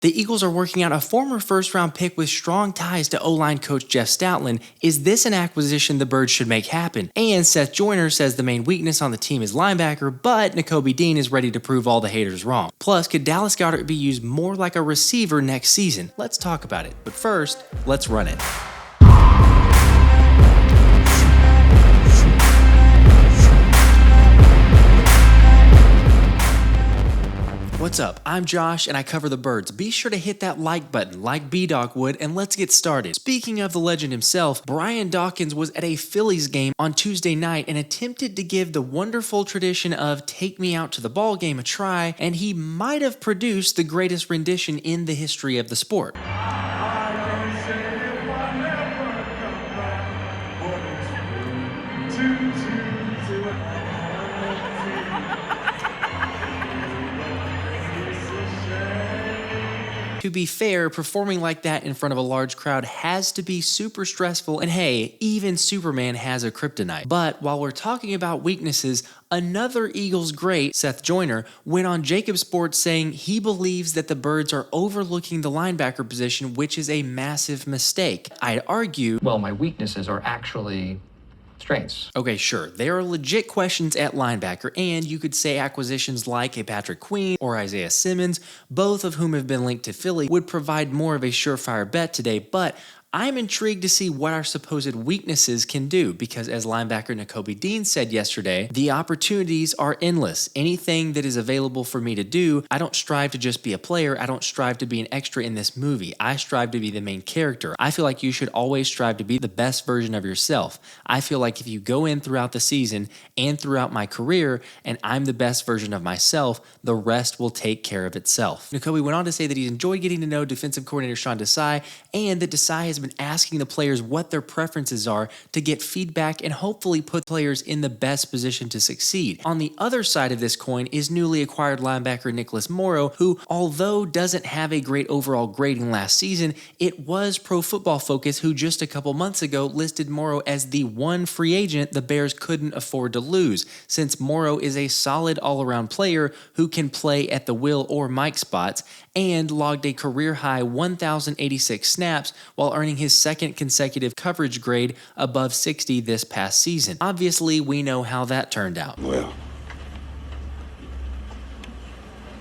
The Eagles are working out a former first-round pick with strong ties to O-line coach Jeff Stoutland. Is this an acquisition the Birds should make happen? And Seth Joyner says the main weakness on the team is linebacker, but Nakobe Dean is ready to prove all the haters wrong. Plus, could Dallas Goedert be used more like a receiver next season? Let's talk about it. But first, let's run it. What's up? I'm Josh and I cover the Birds. Be sure to hit that like button like BDawk would, and let's get started. Speaking of the legend himself, Brian Dawkins was at a Phillies game on Tuesday night and attempted to give the wonderful tradition of take me out to the ball game a try, and he might have produced the greatest rendition in the history of the sport. To be fair, performing like that in front of a large crowd has to be super stressful, and hey, even Superman has a kryptonite. But while we're talking about weaknesses, another Eagles great, Seth Joyner, went on Jacob Sports saying he believes that the Birds are overlooking the linebacker position, which is a massive mistake. I'd argue, well, my weaknesses are actually strengths. Okay, sure. There are legit questions at linebacker, and you could say acquisitions like a Patrick Queen or Isaiah Simmons, both of whom have been linked to Philly, would provide more of a surefire bet today, but I'm intrigued to see what our supposed weaknesses can do because, as linebacker Nakobe Dean said yesterday, the opportunities are endless. Anything that is available for me to do, I don't strive to just be a player. I don't strive to be an extra in this movie. I strive to be the main character. I feel like you should always strive to be the best version of yourself. I feel like if you go in throughout the season and throughout my career and I'm the best version of myself, the rest will take care of itself. Nakobe went on to say that he's enjoyed getting to know defensive coordinator Sean Desai and that Desai has been asking the players what their preferences are to get feedback and hopefully put players in the best position to succeed. On the other side of this coin is newly acquired linebacker Nicholas Morrow, who, although doesn't have a great overall grading last season, it was Pro Football Focus who just a couple months ago listed Morrow as the one free agent the Bears couldn't afford to lose, since Morrow is a solid all-around player who can play at the Will or Mike spots and logged a career-high 1,086 snaps while earning his second consecutive coverage grade above 60 this past season. Obviously, we know how that turned out. Well,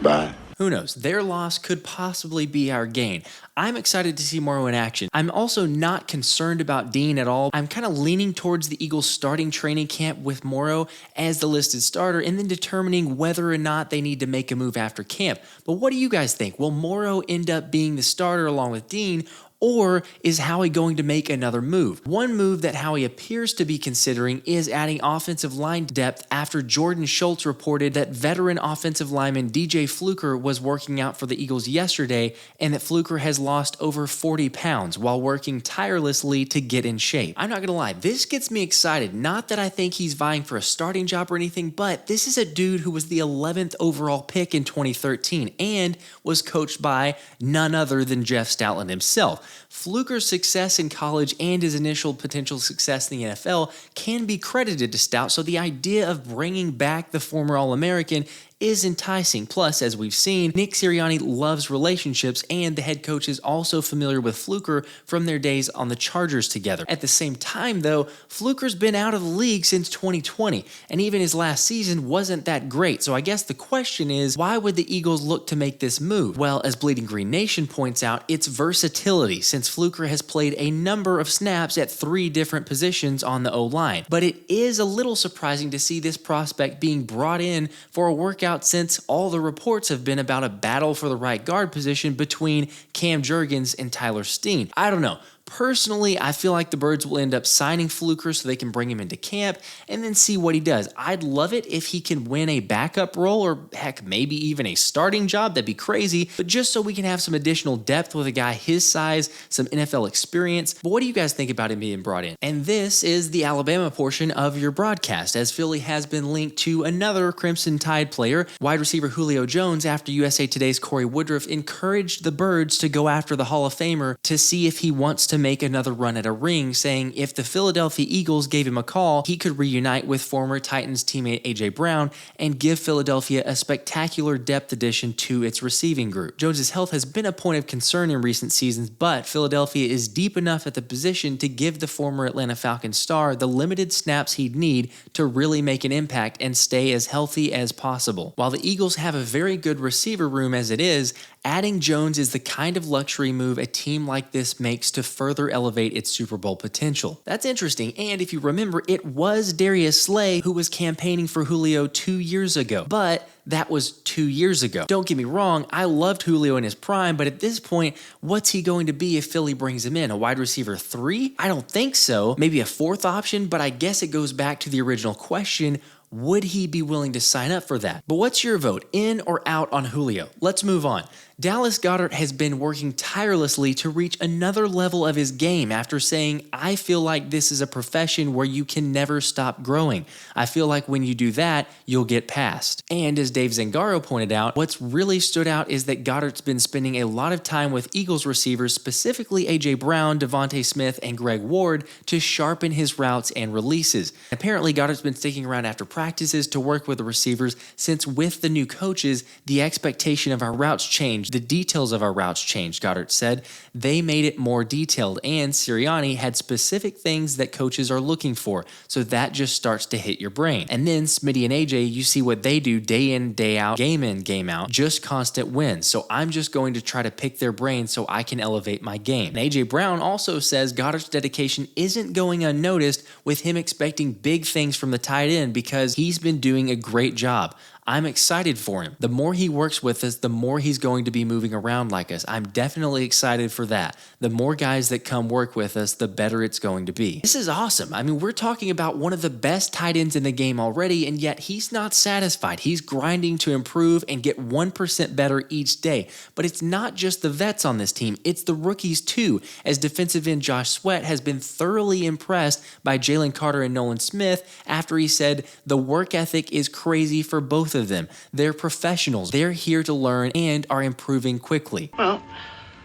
bye. Who knows? Their loss could possibly be our gain. I'm excited to see Morrow in action. I'm also not concerned about Dean at all. I'm kind of leaning towards the Eagles starting training camp with Morrow as the listed starter and then determining whether or not they need to make a move after camp. But what do you guys think? Will Morrow end up being the starter along with Dean, or is Howie going to make another move? One move that Howie appears to be considering is adding offensive line depth after Jordan Schultz reported that veteran offensive lineman DJ Fluker was working out for the Eagles yesterday and that Fluker has lost over 40 pounds while working tirelessly to get in shape. I'm not gonna lie, this gets me excited. Not that I think he's vying for a starting job or anything, but this is a dude who was the 11th overall pick in 2013 and was coached by none other than Jeff Stoutland himself. Fluker's success in college and his initial potential success in the NFL can be credited to Stout, so the idea of bringing back the former All-American is enticing. Plus, as we've seen, Nick Sirianni loves relationships, and the head coach is also familiar with Fluker from their days on the Chargers together. At the same time, though, Fluker's been out of the league since 2020, and even his last season wasn't that great. So I guess the question is, why would the Eagles look to make this move? Well, as Bleeding Green Nation points out, it's versatility, since Fluker has played a number of snaps at 3 different positions on the O-line. But it is a little surprising to see this prospect being brought in for a workout since all the reports have been about a battle for the right guard position between Cam Jurgens and Tyler Steen. I don't know. Personally, I feel like the Birds will end up signing Fluker so they can bring him into camp and then see what he does. I'd love it if he can win a backup role or heck, maybe even a starting job. That'd be crazy, but just so we can have some additional depth with a guy his size, some NFL experience. But what do you guys think about him being brought in? And this is the Alabama portion of your broadcast, as Philly has been linked to another Crimson Tide player, wide receiver Julio Jones, after USA Today's Corey Woodruff encouraged the Birds to go after the Hall of Famer to see if he wants to to make another run at a ring, saying if the Philadelphia Eagles gave him a call, he could reunite with former Titans teammate A.J. Brown and give Philadelphia a spectacular depth addition to its receiving group. Jones's health has been a point of concern in recent seasons, but Philadelphia is deep enough at the position to give the former Atlanta Falcons star the limited snaps he'd need to really make an impact and stay as healthy as possible. While the Eagles have a very good receiver room as it is, adding Jones is the kind of luxury move a team like this makes to further elevate its Super Bowl potential. That's interesting, and if you remember, it was Darius Slay who was campaigning for Julio 2 years ago, but that was 2 years ago. Don't get me wrong, I loved Julio in his prime, but at this point, what's he going to be if Philly brings him in? A wide receiver 3? I don't think so. Maybe a 4th option, but I guess it goes back to the original question, would he be willing to sign up for that? But what's your vote, in or out on Julio? Let's move on. Dallas Goedert has been working tirelessly to reach another level of his game after saying, I feel like this is a profession where you can never stop growing. I feel like when you do that, you'll get passed. And as Dave Zangaro pointed out, what's really stood out is that Goedert's been spending a lot of time with Eagles receivers, specifically A.J. Brown, Devontae Smith, and Greg Ward, to sharpen his routes and releases. Apparently, Goedert's been sticking around after practices to work with the receivers, since with the new coaches, the expectation of our routes changed. The details of our routes changed, Goedert said. They made it more detailed, and Sirianni had specific things that coaches are looking for, so that just starts to hit your brain. And then Smitty and AJ, you see what they do day in, day out, game out, just constant wins. So I'm just going to try to pick their brain so I can elevate my game. And AJ Brown also says Goedert's dedication isn't going unnoticed, with him expecting big things from the tight end because he's been doing a great job. I'm excited for him. The more he works with us, the more he's going to be moving around like us. I'm definitely excited for that. The more guys that come work with us, the better it's going to be. This is awesome. I mean, we're talking about one of the best tight ends in the game already, and yet he's not satisfied. He's grinding to improve and get 1% better each day. But it's not just the vets on this team, it's the rookies too, as defensive end Josh Sweat has been thoroughly impressed by Jalen Carter and Nolan Smith after he said the work ethic is crazy for both of them. They're professionals. They're here to learn and are improving quickly. Well,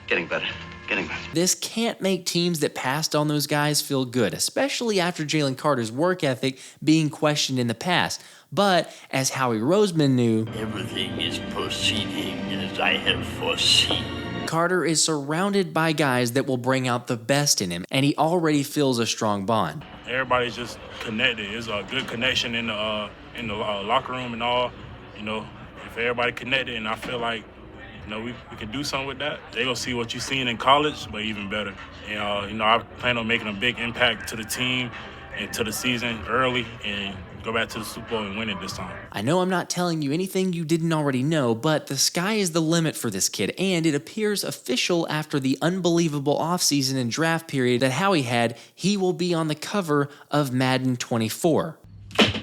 getting better. This can't make teams that passed on those guys feel good, especially after Jalen Carter's work ethic being questioned in the past. But as Howie Roseman knew, everything is proceeding as I have foreseen. Carter is surrounded by guys that will bring out the best in him, and he already feels a strong bond. Everybody's just connected. It's a good connection in the locker room and all. You know, if everybody connected, and I feel like, you know, we can do something with that. They gonna see what you seen in college, but even better. And you know, I plan on making a big impact to the team and to the season early, and go back to the Super Bowl and win it this time. I know I'm not telling you anything you didn't already know, but the sky is the limit for this kid, and it appears official after the unbelievable offseason and draft period that Howie had. He will be on the cover of Madden 24.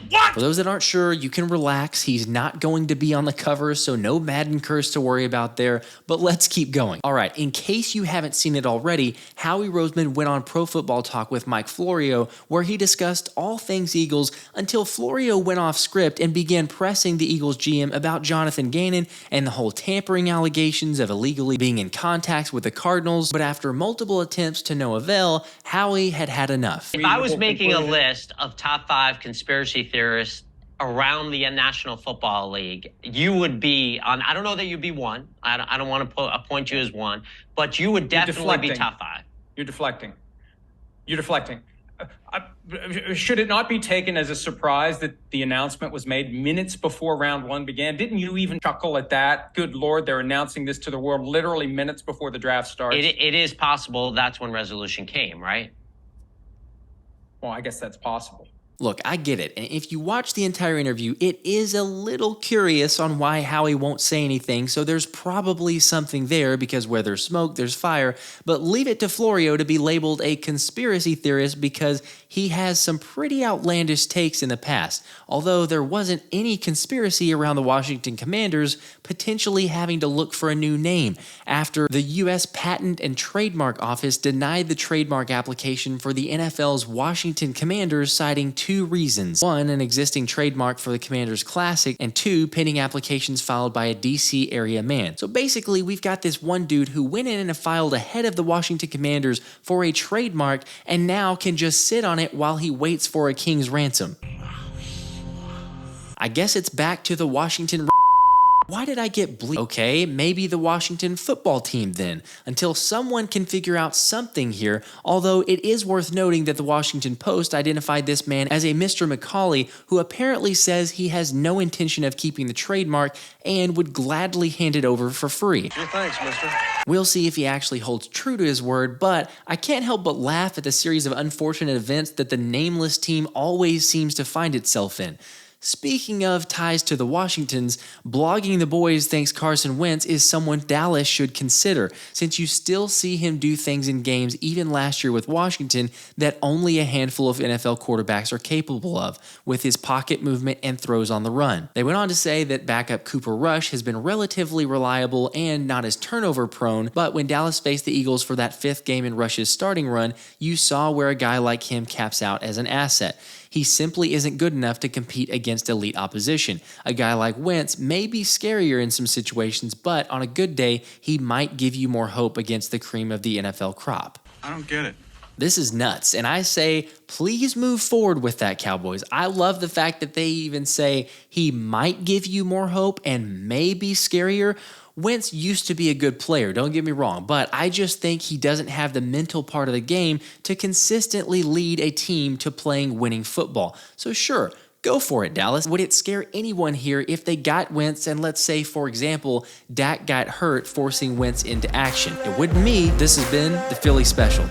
What? For those that aren't sure, you can relax. He's not going to be on the cover, so no Madden curse to worry about there, but let's keep going. All right, in case you haven't seen it already, Howie Roseman went on Pro Football Talk with Mike Florio, where he discussed all things Eagles until Florio went off script and began pressing the Eagles GM about Jonathan Gannon and the whole tampering allegations of illegally being in contact with the Cardinals, but after multiple attempts to no avail, Howie had had enough. If I was making a list of top 5 conspiracy theorists around the National Football League, you would be on. I don't know that you'd be one. I don't want to appoint you as one, but you would definitely be top 5. You're deflecting. Should it not be taken as a surprise that the announcement was made minutes before round 1 began? Didn't you even chuckle at that? Good Lord, they're announcing this to the world literally minutes before the draft starts. It is possible that's when resolution came, right? Well, I guess that's possible. Look, I get it, and if you watch the entire interview, it is a little curious on why Howie won't say anything, so there's probably something there, because where there's smoke, there's fire, but leave it to Florio to be labeled a conspiracy theorist because he has some pretty outlandish takes in the past, although there wasn't any conspiracy around the Washington Commanders potentially having to look for a new name after the U.S. Patent and Trademark Office denied the trademark application for the NFL's Washington Commanders, citing 2 2 reasons. 1, an existing trademark for the Commanders Classic, and 2, pending applications filed by a DC area man. So basically, we've got this one dude who went in and filed ahead of the Washington Commanders for a trademark and now can just sit on it while he waits for a king's ransom. I guess it's back to the Washington. Why did I get bleep? Okay, maybe the Washington football team then, until someone can figure out something here, although it is worth noting that the Washington Post identified this man as a Mr. McCauley who apparently says he has no intention of keeping the trademark and would gladly hand it over for free. Sure, thanks, mister. We'll see if he actually holds true to his word, but I can't help but laugh at the series of unfortunate events that the Nameless team always seems to find itself in. Speaking of ties to the Washingtons, Blogging the Boys thinks Carson Wentz is someone Dallas should consider, since you still see him do things in games even last year with Washington that only a handful of NFL quarterbacks are capable of, with his pocket movement and throws on the run. They went on to say that backup Cooper Rush has been relatively reliable and not as turnover prone, but when Dallas faced the Eagles for that 5th game in Rush's starting run, you saw where a guy like him caps out as an asset. He simply isn't good enough to compete against elite opposition. A guy like Wentz may be scarier in some situations, but on a good day, he might give you more hope against the cream of the NFL crop. I don't get it. This is nuts, and I say, please move forward with that, Cowboys. I love the fact that they even say he might give you more hope and may be scarier. Wentz used to be a good player, don't get me wrong, but I just think he doesn't have the mental part of the game to consistently lead a team to playing winning football. So sure, go for it, Dallas. Would it scare anyone here if they got Wentz and let's say, for example, Dak got hurt, forcing Wentz into action? It wouldn't me. This has been the Philly Special.